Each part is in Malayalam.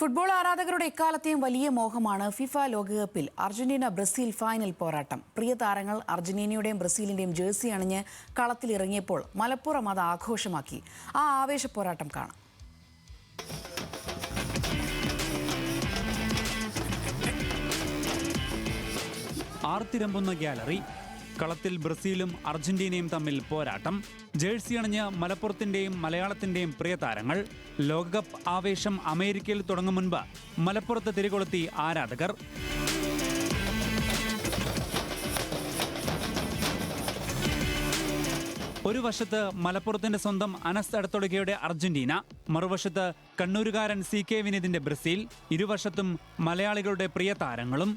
ഫുട്ബോൾ ആരാധകരുടെ എക്കാലത്തെയും വലിയ മോഹമാണ് ഫിഫ ലോകകപ്പിൽ അർജന്റീന ബ്രസീൽ ഫൈനൽ പോരാട്ടം. പ്രിയ താരങ്ങൾ അർജന്റീനയുടെയും ബ്രസീലിന്റെയും ജേഴ്സി അണിഞ്ഞ് കളത്തിലിറങ്ങിയപ്പോൾ മലപ്പുറം അത് ആഘോഷമാക്കി. ആ ആവേശ പോരാട്ടം കാണാം. ആർത്തിരമ്പുന്ന ഗ്യാലറി. കളത്തിൽ ബ്രസീലും അർജന്റീനയും തമ്മിൽ പോരാട്ടം. ജേഴ്സി അണിഞ്ഞ് മലപ്പുറത്തിന്റെയും മലയാളത്തിന്റെയും പ്രിയ താരങ്ങൾ. ലോകകപ്പ് ആവേശം അമേരിക്കയിൽ തുടങ്ങും മുൻപ് മലപ്പുറത്ത് തിരികൊളുത്തി ആരാധകർ. ഒരു വശത്ത് മലപ്പുറത്തിന്റെ സ്വന്തം അനസ് എടത്തൊടുകയുടെ അർജന്റീന, മറുവശത്ത് കണ്ണൂരുകാരൻ CK വിനീതിന്റെ ബ്രസീൽ. ഇരുവശത്തും മലയാളികളുടെ പ്രിയ താരങ്ങളും.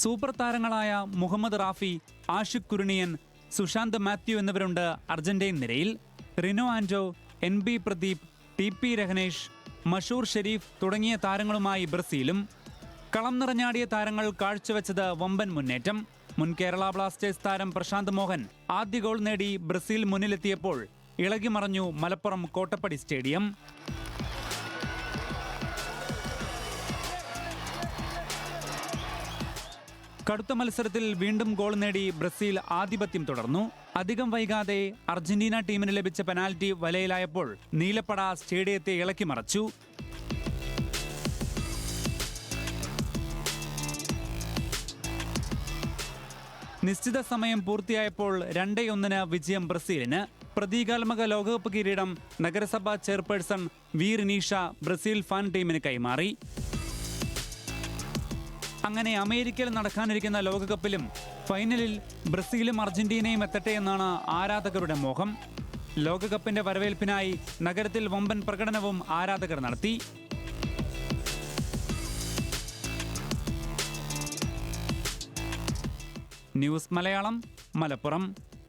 സൂപ്പർ താരങ്ങളായ മുഹമ്മദ് റാഫി, ആഷിഖ് കുരുണിയൻ, സുശാന്ത് മാത്യു എന്നിവരുണ്ട് അർജന്റീൻ നിരയിൽ. റിനോ ആൻഡോ, NB പ്രദീപ്, TP രഹനേഷ്, മഷൂർ ഷെരീഫ് തുടങ്ങിയ താരങ്ങളുമായി ബ്രസീലും. കളം നിറഞ്ഞാടിയ താരങ്ങൾ കാഴ്ചവെച്ചത് വമ്പൻ മുന്നേറ്റം. മുൻ കേരള ബ്ലാസ്റ്റേഴ്സ് താരം പ്രശാന്ത് മോഹൻ ആദ്യ ഗോൾ നേടി ബ്രസീൽ മുന്നിലെത്തിയപ്പോൾ ഇളകിമറഞ്ഞു മലപ്പുറം കോട്ടപ്പടി സ്റ്റേഡിയം. കടുത്ത മത്സരത്തിൽ വീണ്ടും ഗോൾ നേടി ബ്രസീൽ ആധിപത്യം തുടർന്നു. അധികം വൈകാതെ അർജന്റീന ടീമിന് ലഭിച്ച പെനാൽറ്റി വലയിലായപ്പോൾ നീലപ്പട സ്റ്റേഡിയത്തെ ഇളക്കിമറിച്ചു. നിശ്ചിത സമയം പൂർത്തിയായപ്പോൾ 2-1 വിജയം ബ്രസീലിന്. പ്രതീകാത്മക ലോകകപ്പ് കിരീടം നഗരസഭാ chairperson V Rineesha Brazil fan ടീമിന് കൈമാറി. അങ്ങനെ അമേരിക്കയിൽ നടക്കാനിരിക്കുന്ന ലോകകപ്പിലും ഫൈനലിൽ ബ്രസീലും അർജന്റീനയും എത്തട്ടെ എന്നാണ് ആരാധകരുടെ മോഹം. ലോകകപ്പിന്റെ വരവേൽപ്പിനായി നഗരത്തിൽ വമ്പൻ പ്രകടനവും ആരാധകർ നടത്തി. ന്യൂസ് മലയാളം, മലപ്പുറം.